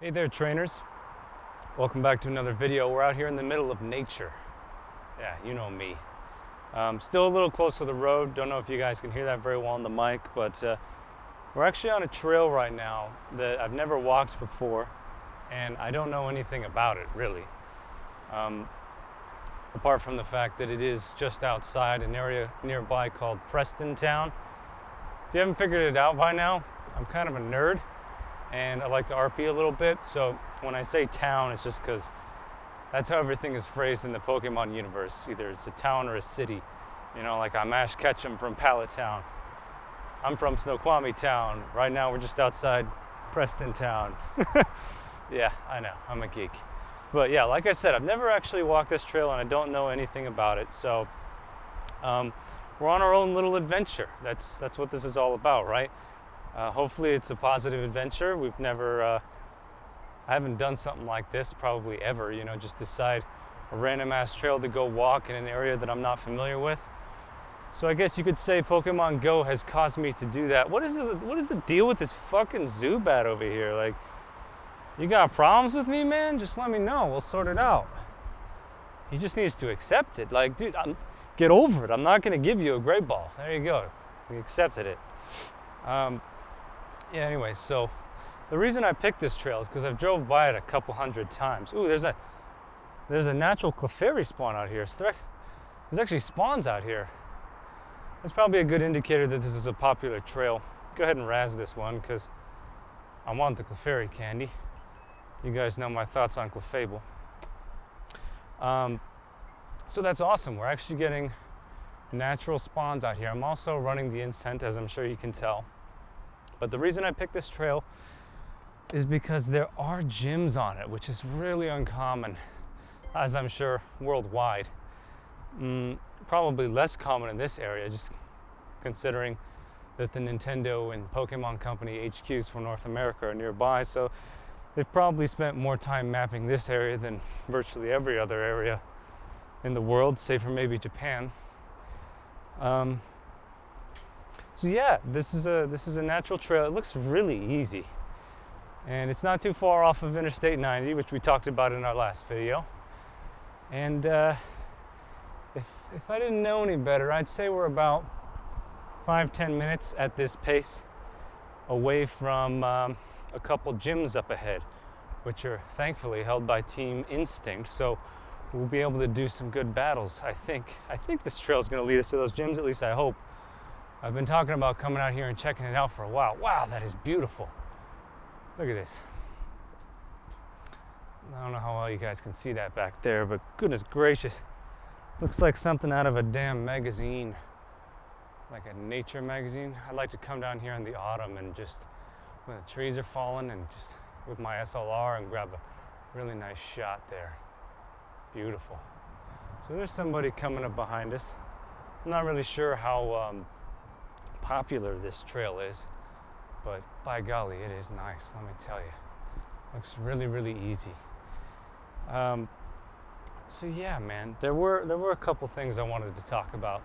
Hey there, trainers. Welcome back to another video. We're out here in the middle of nature. Yeah, you know me. Still a little close to the road. Don't know if you guys can hear that very well on the mic, but we're actually on a trail right now that I've never walked before, and I don't know anything about it, really. Apart from the fact that it is just outside an area nearby called Prestontown. If you haven't figured it out by now, I'm kind of a nerd. And I like to RP a little bit, so when I say town, it's just because that's how everything is phrased in the Pokemon universe. Either it's a town or a city. You know, like I'm Ash Ketchum from Pallet Town. I'm from Snoqualmie Town. Right now we're just outside Preston Town. Yeah, I know, I'm a geek. But yeah, like I said, I've never actually walked this trail and I don't know anything about it. So we're on our own little adventure. That's what this is all about, right? Hopefully it's a positive adventure. We've never, I haven't done something like this probably ever, you know, just decide a random ass trail to go walk in an area that I'm not familiar with. So I guess you could say Pokemon Go has caused me to do that. What is the deal with this fucking Zubat over here? Like, you got problems with me, man? Just let me know, we'll sort it out. He just needs to accept it. Like, dude, get over it. I'm not gonna give you a great ball. There you go, we accepted it. Yeah, anyway, so the reason I picked this trail is because I've drove by it a couple hundred times. Ooh, there's a natural Clefairy spawn out here. There's actually spawns out here. That's probably a good indicator that this is a popular trail. Go ahead and razz this one because I want the Clefairy candy. You guys know my thoughts on Clefable. So that's awesome. We're actually getting natural spawns out here. I'm also running the Incent, as I'm sure you can tell. But the reason I picked this trail is because there are gyms on it, which is really uncommon, as I'm sure worldwide. Probably less common in this area, just considering that the Nintendo and Pokemon Company HQs for North America are nearby. So they've probably spent more time mapping this area than virtually every other area in the world, save for maybe Japan. So yeah, this is a natural trail. It looks really easy, and it's not too far off of Interstate 90, which we talked about in our last video. And if I didn't know any better, I'd say we're about 5-10 minutes at this pace away from a couple gyms up ahead, which are thankfully held by Team Instinct. So we'll be able to do some good battles. I think this trail is going to lead us to those gyms. At least I hope. I've been talking about coming out here and checking it out for a while. Wow, that is beautiful. Look at this. I don't know how well you guys can see that back there, but goodness gracious. Looks like something out of a damn magazine. Like a nature magazine. I like to come down here in the autumn and just, when the trees are falling, and just with my SLR and grab a really nice shot there. Beautiful. So there's somebody coming up behind us. I'm not really sure how popular this trail is, but by golly, it is nice, let me tell you. Looks really, really easy. So yeah, man, there were a couple things I wanted to talk about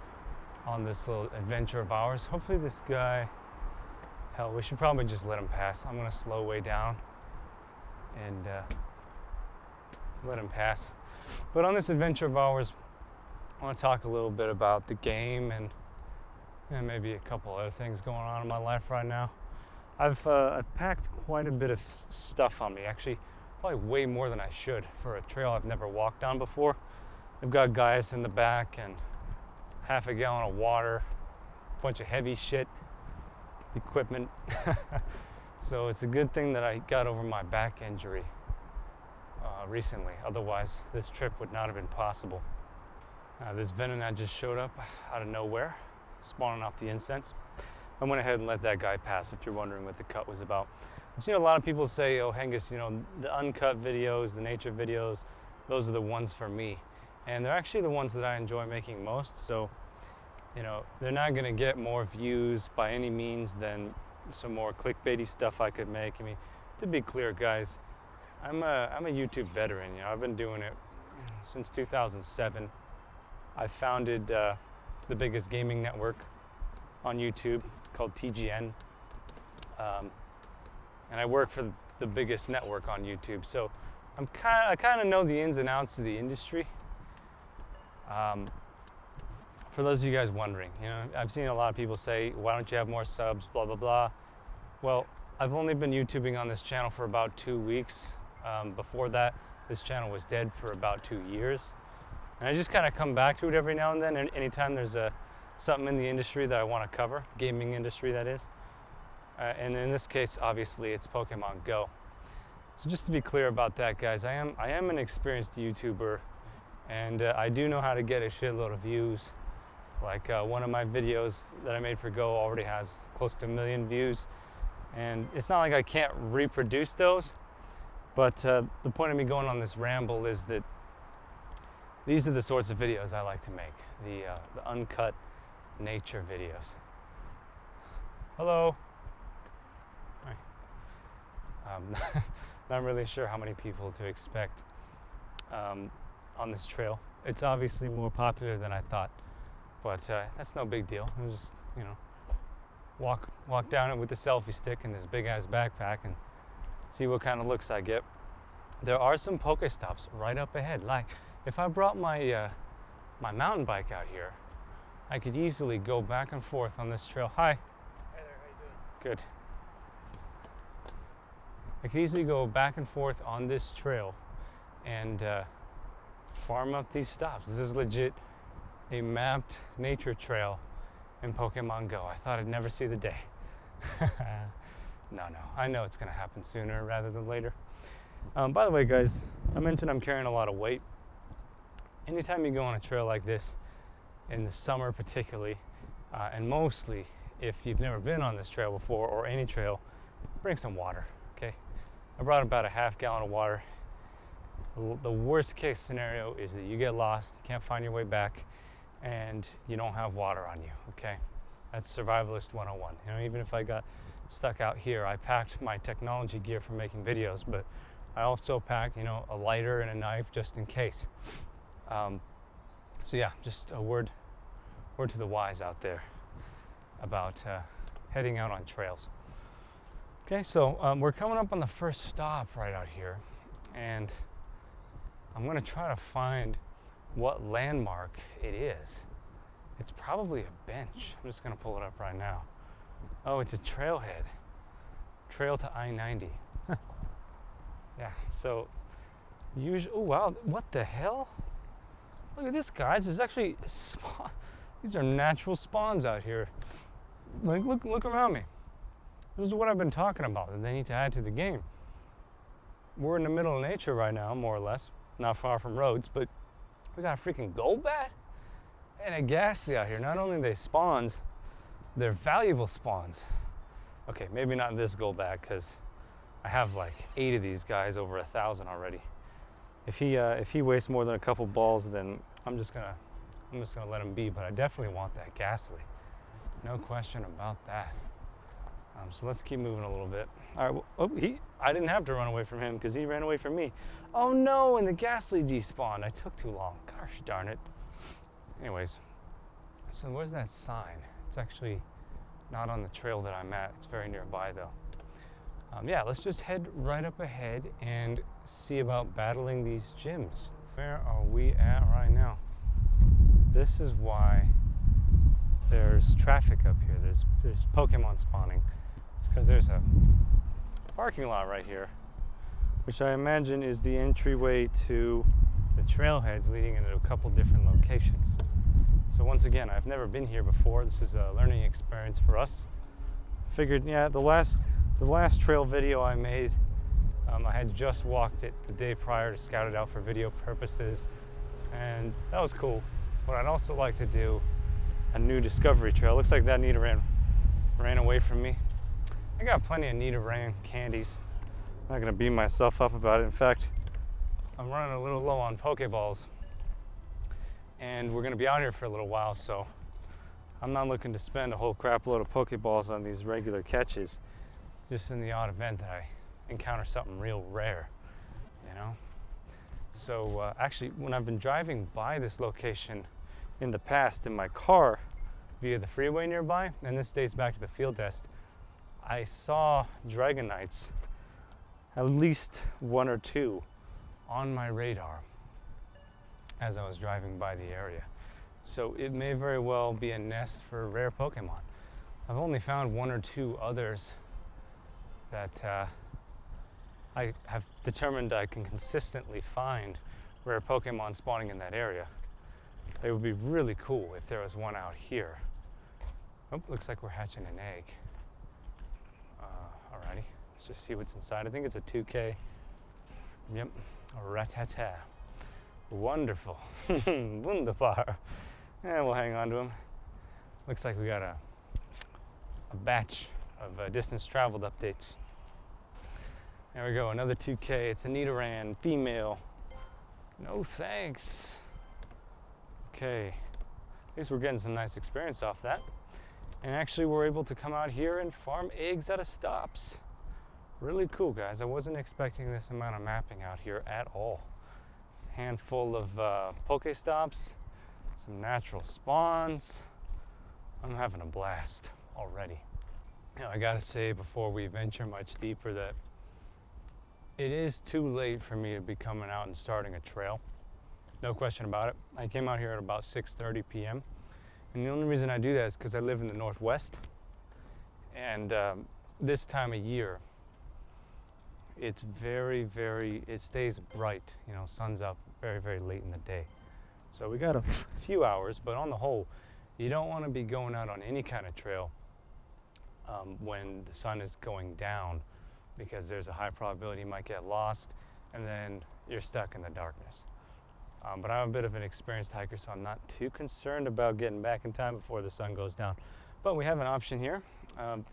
on this little adventure of ours. Hopefully this guy, hell, we should probably just let him pass. I'm gonna slow way down and let him pass. But on this adventure of ours, I want to talk a little bit about the game and maybe a couple other things going on in my life right now. I've packed quite a bit of stuff on me, actually probably way more than I should for a trail I've never walked on before. I've got guys in the back and half a gallon of water, a bunch of heavy shit, equipment. So it's a good thing that I got over my back injury recently, otherwise this trip would not have been possible. This Venonat just showed up out of nowhere, spawning off the incense. I went ahead and let that guy pass, if you're wondering what the cut was about. I've seen a lot of people say, oh, Hengest, you know, the uncut videos, the nature videos, those are the ones for me. And they're actually the ones that I enjoy making most. So, you know, they're not gonna get more views by any means than some more clickbaity stuff I could make. I mean, to be clear, guys, I'm a YouTube veteran. You know, I've been doing it since 2007. I founded the biggest gaming network on YouTube called TGN. And I work for the biggest network on YouTube. So I kind of know the ins and outs of the industry. For those of you guys wondering, you know, I've seen a lot of people say, why don't you have more subs, blah, blah, blah. Well, I've only been YouTubing on this channel for about 2 weeks. Before that, this channel was dead for about 2 years. And I just kind of come back to it every now and then, anytime there's something in the industry that I want to cover, gaming industry that is. And in this case, obviously, it's Pokemon Go. So just to be clear about that, guys, I am an experienced YouTuber, and I do know how to get a shitload of views. Like one of my videos that I made for Go already has close to 1 million views. And it's not like I can't reproduce those, but the point of me going on this ramble is that these are the sorts of videos I like to make, the uncut nature videos. Hello. Hi. Not really sure how many people to expect on this trail. It's obviously more popular than I thought, but that's no big deal. I'll just, you know, walk down it with the selfie stick and this big ass backpack and see what kind of looks I get. There are some Pokestops right up ahead. Like if I brought my my mountain bike out here, I could easily go back and forth on this trail. Hi. Hi there, how you doing? Good. I could easily go back and forth on this trail and farm up these stops. This is legit a mapped nature trail in Pokemon Go. I thought I'd never see the day. No, I know it's gonna happen sooner rather than later. By the way, guys, I mentioned I'm carrying a lot of weight. Anytime you go on a trail like this, in the summer particularly, and mostly if you've never been on this trail before or any trail, bring some water, okay? I brought about a half gallon of water. The worst case scenario is that you get lost, you can't find your way back, and you don't have water on you, okay? That's Survivalist 101. You know, even if I got stuck out here, I packed my technology gear for making videos, but I also packed, you know, a lighter and a knife just in case. So yeah, just a word to the wise out there about heading out on trails. Okay, so we're coming up on the first stop right out here, and I'm gonna try to find what landmark it is. It's probably a bench. I'm just gonna pull it up right now. Oh, it's a trailhead. Trail to I-90. Yeah, so usually, oh wow, what the hell? Look at this, guys. There's actually these are natural spawns out here. Like, look around me. This is what I've been talking about that they need to add to the game. We're in the middle of nature right now, more or less. Not far from roads, but we got a freaking Golbat and a Ghastly out here. Not only are they spawns, they're valuable spawns. Okay, maybe not this Golbat, because I have like 8 of these guys, over 1,000 already. If he wastes more than a couple balls, then I'm just gonna let him be. But I definitely want that Ghastly, no question about that. So let's keep moving a little bit. All right. Well, oh, I didn't have to run away from him because he ran away from me. Oh no! And the Ghastly despawned. I took too long. Gosh darn it. Anyways, so where's that sign? It's actually not on the trail that I'm at. It's very nearby though. Yeah, let's just head right up ahead and see about battling these gyms. Where are we at right now? This is why there's traffic up here. There's Pokemon spawning. It's because there's a parking lot right here, which I imagine is the entryway to the trailheads leading into a couple different locations. So once again, I've never been here before. This is a learning experience for us. Figured, yeah, the last trail video I made, I had just walked it the day prior to scout it out for video purposes, and that was cool. But I'd also like to do a new discovery trail. Looks like that Nidoran ran away from me. I got plenty of Nidoran candies. I'm not gonna beat myself up about it. In fact, I'm running a little low on Pokeballs, and we're gonna be out here for a little while, so I'm not looking to spend a whole crap load of Pokeballs on these regular catches, just in the odd event that I encounter something real rare, you know? So actually, when I've been driving by this location in the past in my car via the freeway nearby, and this dates back to the field test, I saw Dragonites at least one or two on my radar as I was driving by the area. So it may very well be a nest for rare Pokemon. I've only found one or two others that I have determined I can consistently find rare Pokemon spawning in that area. It would be really cool if there was one out here. Oh, looks like we're hatching an egg. Alrighty, let's just see what's inside. I think it's a 2K. Yep, a Rattata. Wonderful. Wunderbar. And we'll hang on to him. Looks like we got a batch of distance traveled updates. There we go, another 2K. It's a Nidoran, female. No thanks. Okay, at least we're getting some nice experience off that. And actually we're able to come out here and farm eggs out of stops. Really cool, guys. I wasn't expecting this amount of mapping out here at all. Handful of Pokestops, some natural spawns. I'm having a blast already. You know, I gotta say before we venture much deeper that it is too late for me to be coming out and starting a trail. No question about it. I came out here at about 6:30 p.m. And the only reason I do that is because I live in the Northwest. And this time of year, it's it stays bright. You know, sun's up very, very late in the day. So we got a few hours, but on the whole, you don't want to be going out on any kind of trail when the sun is going down, because there's a high probability you might get lost and then you're stuck in the darkness. But I'm a bit of an experienced hiker, so I'm not too concerned about getting back in time before the sun goes down. But we have an option here,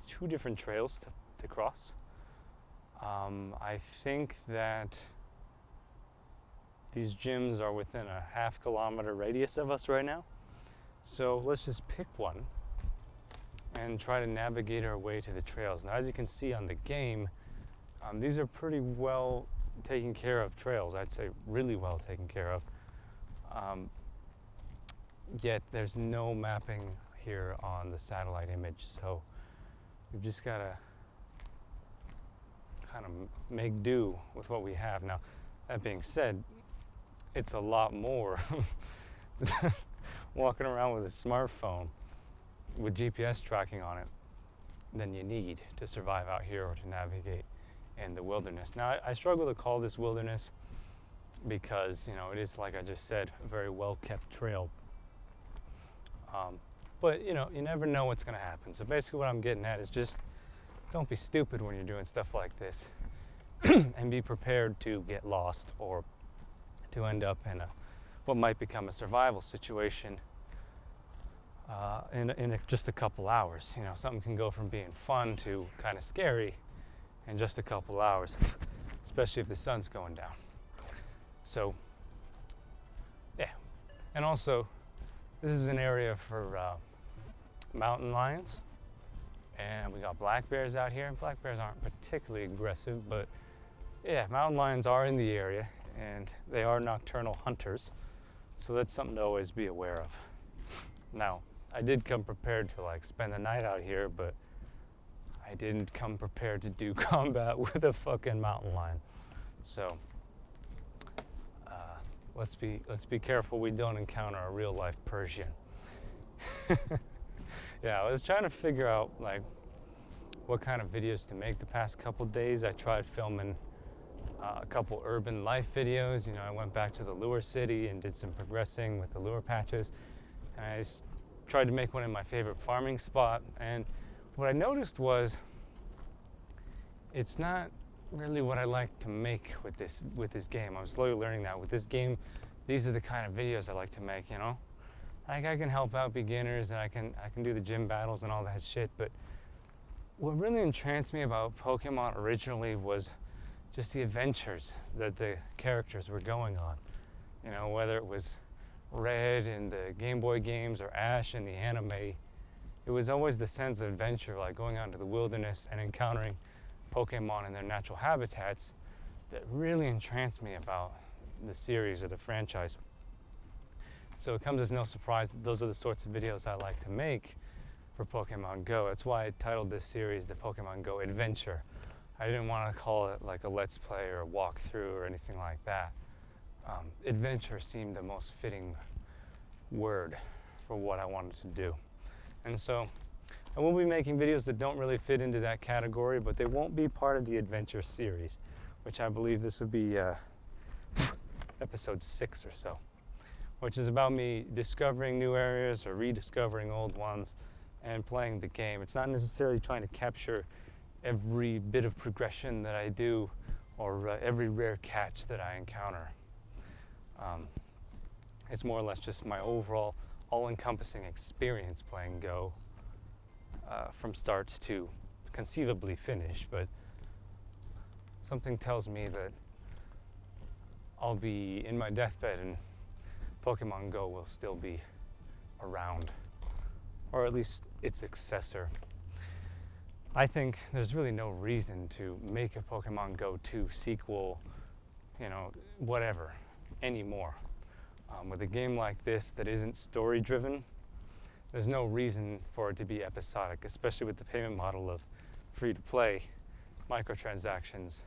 two different trails to cross. I think that these gyms are within a half-kilometer radius of us right now. So let's just pick one and try to navigate our way to the trails. Now, as you can see on the game, these are pretty well taken care of trails. I'd say really well taken care of. Yet there's no mapping here on the satellite image, so we've just got to kind of make do with what we have. Now, that being said, it's a lot more walking around with a smartphone with GPS tracking on it than you need to survive out here or to navigate in the wilderness. Now, I struggle to call this wilderness because, you know, it is, like I just said, a very well-kept trail. But, you know, you never know what's going to happen. So basically what I'm getting at is just don't be stupid when you're doing stuff like this and be prepared to get lost or to end up in what might become a survival situation in just a couple hours. You know, something can go from being fun to kind of scary in just a couple hours, especially if the sun's going down. So, yeah. And also, this is an area for mountain lions. And we got black bears out here. Black bears aren't particularly aggressive, but yeah, mountain lions are in the area and they are nocturnal hunters. So that's something to always be aware of. Now, I did come prepared to like spend the night out here, but I didn't come prepared to do combat with a fucking mountain lion. So let's be careful we don't encounter a real life Persian. Yeah, I was trying to figure out like what kind of videos to make the past couple days. I tried filming a couple urban life videos. You know, I went back to the lure city and did some progressing with the lure patches. And I tried to make one in my favorite farming spot. And what I noticed was it's not really what I like to make with this game. I'm slowly learning that. With this game, these are the kind of videos I like to make, you know? Like I can help out beginners and I can do the gym battles and all that shit, but what really entranced me about Pokemon originally was just the adventures that the characters were going on. You know, whether it was Red in the Game Boy games or Ash in the anime, it was always the sense of adventure, like going out into the wilderness and encountering Pokemon in their natural habitats, that really entranced me about the series or the franchise. So it comes as no surprise that those are the sorts of videos I like to make for Pokemon Go. That's why I titled this series the Pokemon Go Adventure. I didn't want to call it like a let's play or a walkthrough or anything like that. Adventure seemed the most fitting word for what I wanted to do. And so I will be making videos that don't really fit into that category, but they won't be part of the adventure series, which I believe this would be episode 6 or so, which is about me discovering new areas or rediscovering old ones and playing the game. It's not necessarily trying to capture every bit of progression that I do or every rare catch that I encounter. It's more or less just my overall all-encompassing experience playing Go from start to conceivably finish, but something tells me that I'll be in my deathbed and Pokemon Go will still be around, or at least its successor. I think there's really no reason to make a Pokemon Go 2 sequel, you know, whatever, anymore. With a game like this that isn't story driven, there's no reason for it to be episodic, especially with the payment model of free to play microtransactions.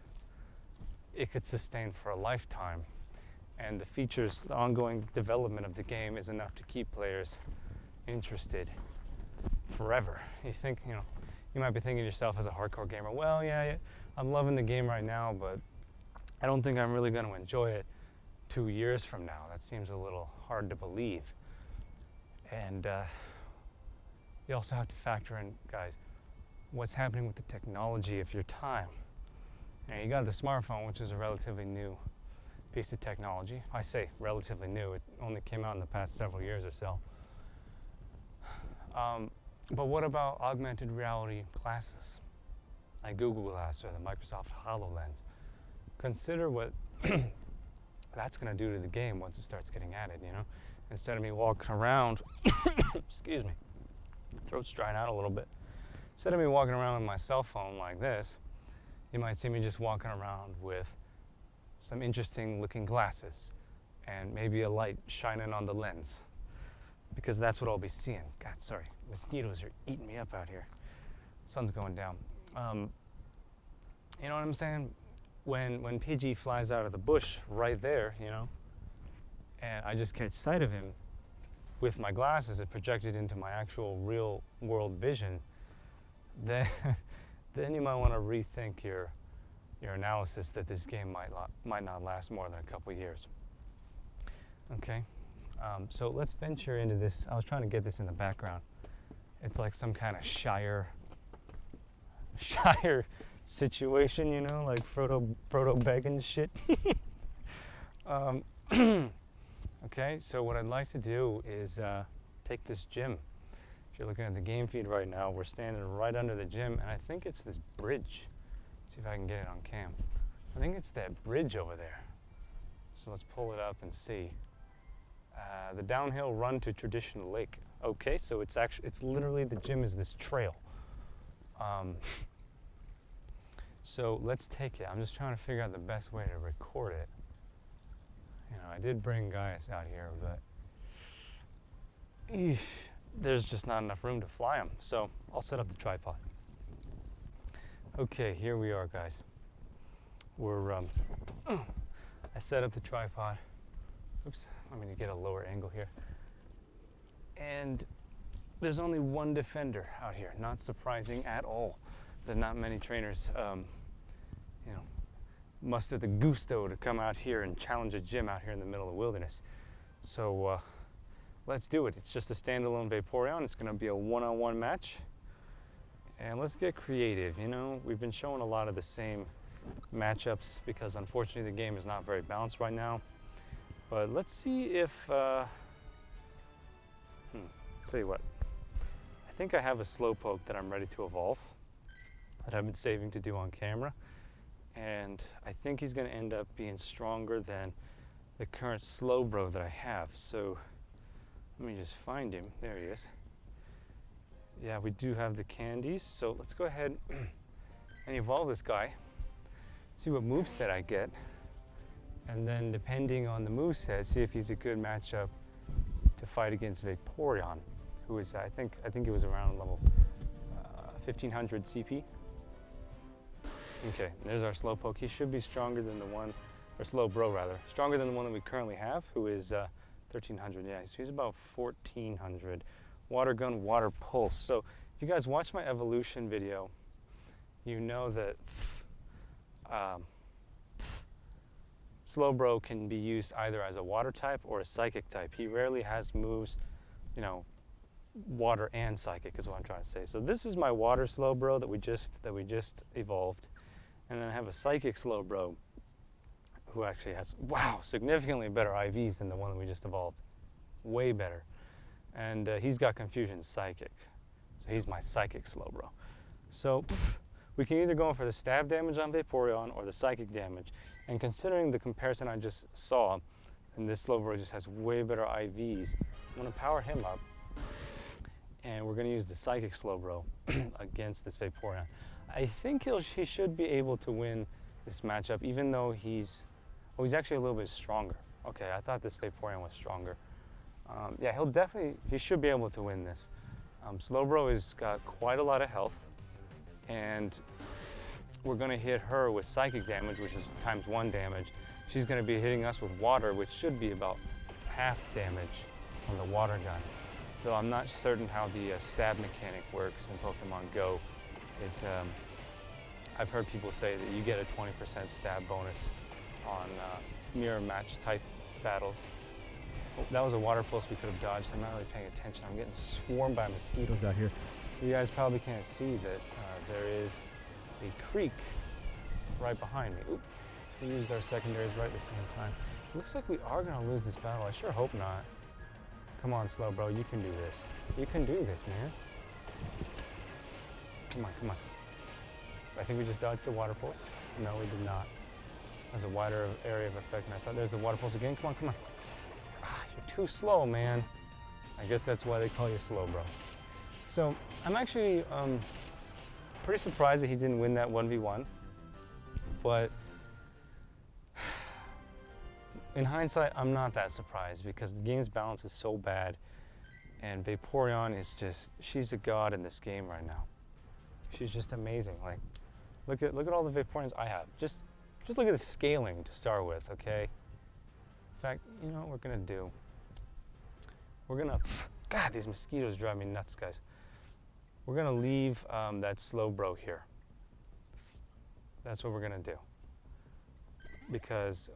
It could sustain for a lifetime, and the features, the ongoing development of the game is enough to keep players interested forever. You think, you know, you might be thinking to yourself as a hardcore gamer, well, yeah, I'm loving the game right now, but I don't think I'm really going to enjoy it 2 years from now. That seems a little hard to believe. And you also have to factor in, guys, what's happening with the technology of your time. And you got the smartphone, which is a relatively new piece of technology. I say relatively new, it only came out in the past several years or so. But what about augmented reality glasses, like Google Glass or the Microsoft HoloLens? Consider what that's going to do to the game once it starts getting added, you know? Instead of me walking around, excuse me, throat's drying out a little bit. Instead of me walking around with my cell phone like this, you might see me just walking around with some interesting looking glasses and maybe a light shining on the lens, because that's what I'll be seeing. God, sorry, mosquitoes are eating me up out here. Sun's going down. You know what I'm saying? When PG flies out of the bush right there, you know, and I just catch sight of him with my glasses, it projected into my actual real world vision, then you might want to rethink your analysis that this game might not last more than a couple years. Okay, so let's venture into this. I was trying to get this in the background. It's like some kind of Shire situation, you know, like Frodo Baggins shit. Okay, so what I'd like to do is take this gym. If you're looking at the game feed right now, we're standing right under the gym, and I think it's this bridge. Let's see if I can get it on cam. I think it's that bridge over there. So let's pull it up and see. The downhill run to Traditional Lake. Okay, so it's literally, the gym is this trail. So let's take it. I'm just trying to figure out the best way to record it. You know, I did bring guys out here, but there's just not enough room to fly them. So I'll set up the tripod. Okay, here we are, guys. We're, I set up the tripod. Oops, I'm gonna get a lower angle here. And there's only one defender out here. Not surprising at all. There's not many trainers, you know, muster the gusto to come out here and challenge a gym out here in the middle of the wilderness. So let's do it. It's just a standalone Vaporeon. It's gonna be a one-on-one match. And let's get creative, you know. We've been showing a lot of the same matchups because unfortunately the game is not very balanced right now. But let's see if, tell you what, I think I have a Slowpoke that I'm ready to evolve that I've been saving to do on camera. And I think he's gonna end up being stronger than the current Slowbro that I have. So let me just find him, there he is. Yeah, we do have the candies, so let's go ahead and evolve this guy, see what moveset I get, and then depending on the moveset, see if he's a good matchup to fight against Vaporeon, who is, I think it was around level 1500 CP. Okay, there's our slowpoke. He should be stronger than the one, or slow bro rather, stronger than the one that we currently have, who is 1300. Yeah, so he's about 1400. Water gun, water pulse. So if you guys watch my evolution video, you know that slow bro can be used either as a water type or a psychic type. He rarely has moves, you know, water and psychic is what I'm trying to say. So this is my water slow bro that we just evolved, and then I have a psychic slow bro who actually has, wow, significantly better IVs than the one that we just evolved, way better, and he's got confusion psychic, so he's my psychic slow bro. So we can either go in for the stab damage on Vaporeon or the psychic damage, and considering the comparison I just saw, and this slow bro just has way better IVs, I'm going to power him up. And we're going to use the Psychic Slowbro against this Vaporeon. I think he should be able to win this matchup, even though he's actually a little bit stronger. Okay, I thought this Vaporeon was stronger. Yeah, he should be able to win this. Slowbro has got quite a lot of health, and we're going to hit her with Psychic damage, which is ×1 damage. She's going to be hitting us with water, which should be about half damage on the water gun. So I'm not certain how the stab mechanic works in Pokemon Go. I've heard people say that you get a 20% stab bonus on mirror match type battles. Oh, that was a water pulse we could have dodged. I'm not really paying attention. I'm getting swarmed by mosquitoes out here. You guys probably can't see that there is a creek right behind me. Oop. We used our secondaries right at the same time. Looks like we are going to lose this battle. I sure hope not. Come on, slow bro, you can do this. You can do this, man. Come on, come on. I think we just dodged the water pulse. No, we did not. There's a wider area of effect, and I thought there's the water pulse again. Come on, come on. Ah, you're too slow, man. I guess that's why they call you slow bro. So I'm actually pretty surprised that he didn't win that 1v1, but in hindsight, I'm not that surprised because the game's balance is so bad, and Vaporeon is just, she's a god in this game right now. She's just amazing. Like, look at all the Vaporeons I have. Just look at the scaling to start with, okay? In fact, you know what we're gonna do? We're gonna, God, these mosquitoes drive me nuts, guys. We're gonna leave that slow bro here. That's what we're gonna do. Because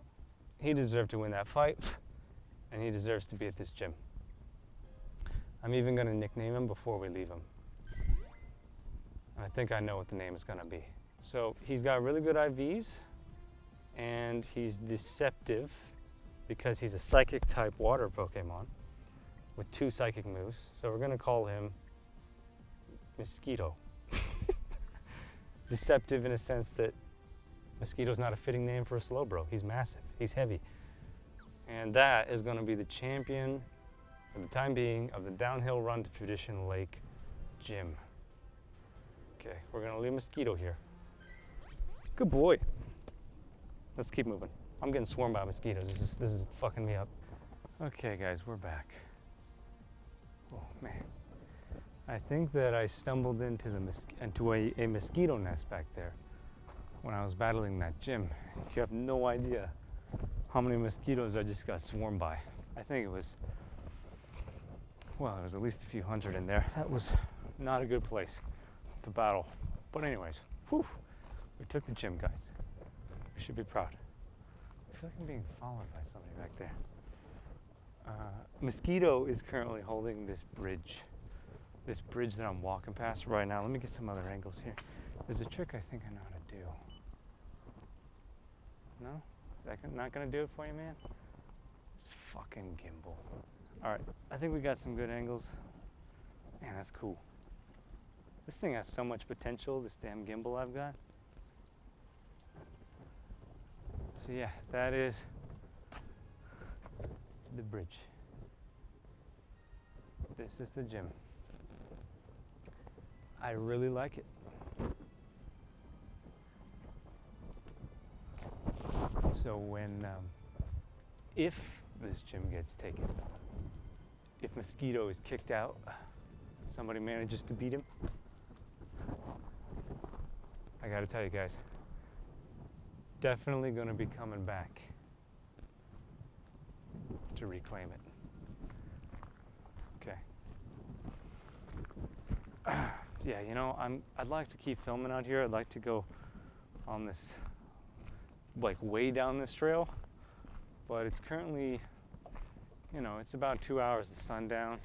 he deserved to win that fight, and he deserves to be at this gym. I'm even going to nickname him before we leave him. And I think I know what the name is going to be. So he's got really good IVs, and he's deceptive because he's a psychic type water Pokemon with 2 psychic moves. So we're going to call him Mosquito. Deceptive in a sense that Mosquito's not a fitting name for a slow bro. He's massive, he's heavy. And that is gonna be the champion, for the time being, of the downhill run to Tradition Lake Gym. Okay, we're gonna leave Mosquito here. Good boy. Let's keep moving. I'm getting swarmed by mosquitoes. This is fucking me up. Okay guys, we're back. Oh man. I think that I stumbled into a mosquito nest back there when I was battling that gym. You have no idea how many mosquitoes I just got swarmed by. I think it was, well, there was at least a few hundred in there. That was not a good place to battle. But anyways, whew, we took the gym, guys. We should be proud. I feel like I'm being followed by somebody back there. Mosquito is currently holding this bridge that I'm walking past right now. Let me get some other angles here. There's a trick I think I know how to do. No? Is that not gonna do it for you, man? This fucking gimbal. All right, I think we got some good angles. Man, that's cool. This thing has so much potential, this damn gimbal I've got. So yeah, that is the bridge. This is the gym. I really like it. So when, if this gym gets taken, if Mosquito is kicked out, somebody manages to beat him, I gotta tell you guys, definitely going to be coming back to reclaim it. Okay. Yeah, you know, I'd like to keep filming out here. I'd like to go on this, like, way down this trail, but it's currently, you know, it's about 2 hours to sundown.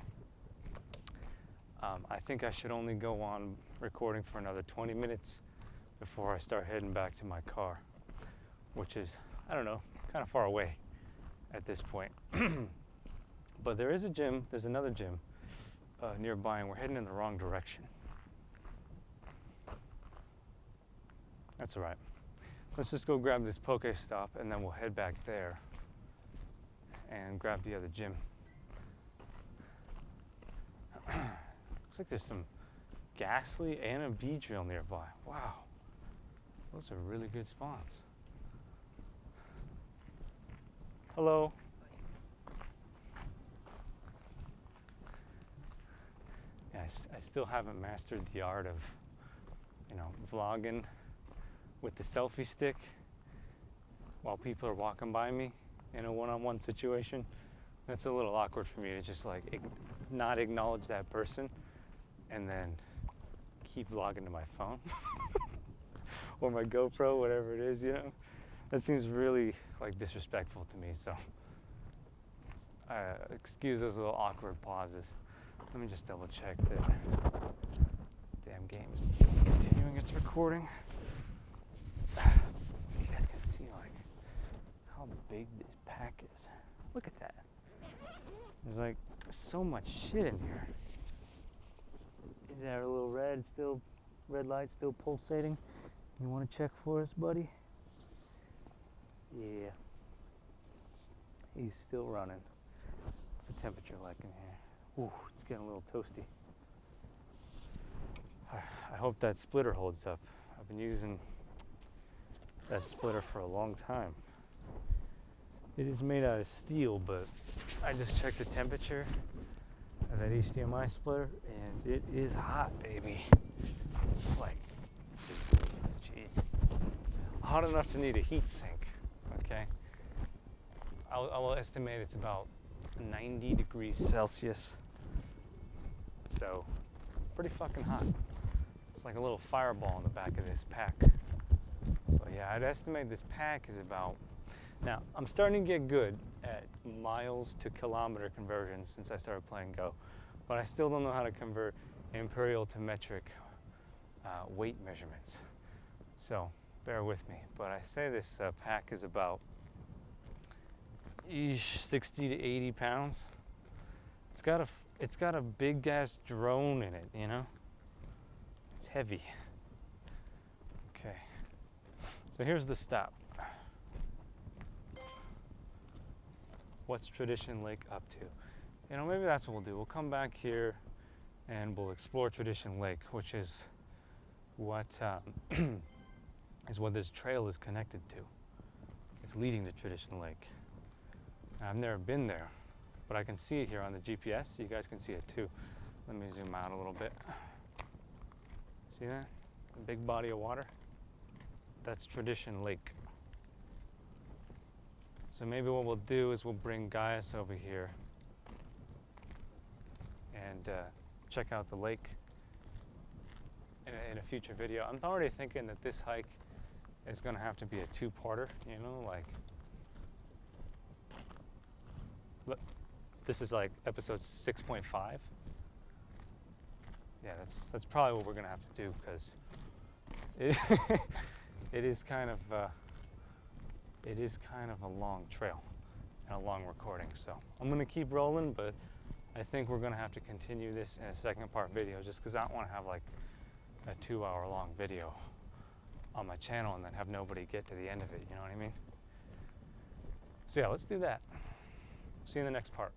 I think I should only go on recording for another 20 minutes before I start heading back to my car, which is, I don't know, kind of far away at this point. But there is a gym, there's another gym nearby, and we're heading in the wrong direction. That's all right. Let's just go grab this Poke Stop, and then we'll head back there and grab the other gym. Looks like there's some Ghastly and a bee drill nearby. Wow, those are really good spawns. Hello. Yeah, I still haven't mastered the art of, you know, vlogging with the selfie stick while people are walking by me in a one-on-one situation. That's a little awkward for me to just like not acknowledge that person and then keep vlogging to my phone or my GoPro, whatever it is, you know. That seems really like disrespectful to me, so excuse those little awkward pauses. Let me just double check that damn game is continuing its recording. You guys can see like how big this pack is. Look at that. There's like so much shit in here. Is that a little red light still pulsating? You want to check for us, buddy? Yeah. He's still running. What's the temperature like in here? Ooh, it's getting a little toasty. I hope that splitter holds up. I've been using that splitter for a long time. It is made out of steel, but I just checked the temperature of that HDMI splitter, and it is hot, baby. It's like, jeez, hot enough to need a heat sink, okay? I will estimate it's about 90 degrees Celsius. So, pretty fucking hot. It's like a little fireball in the back of this pack. But yeah, I'd estimate this pack is about, now I'm starting to get good at miles to kilometer conversion since I started playing Go, but I still don't know how to convert imperial to metric weight measurements. So bear with me, but I say this pack is about 60 to 80 pounds. It's got a big ass drone in it, you know? It's heavy. Okay. So here's the stop. What's Tradition Lake up to? You know, maybe that's what we'll do. We'll come back here and we'll explore Tradition Lake, which is what is what this trail is connected to. It's leading to Tradition Lake. I've never been there, but I can see it here on the GPS. You guys can see it too. Let me zoom out a little bit. See that? A big body of water? That's Tradition Lake. So maybe what we'll do is we'll bring Gaius over here and check out the lake in a future video. I'm already thinking that this hike is gonna have to be a two-parter, you know, like, look, this is like episode 6.5. Yeah, that's probably what we're gonna have to do, because it is kind of a long trail and a long recording. So I'm gonna keep rolling, but I think we're gonna have to continue this in a second part video, just because I don't want to have like a 2-hour-long video on my channel and then have nobody get to the end of it. You know what I mean? So yeah, let's do that. See you in the next part.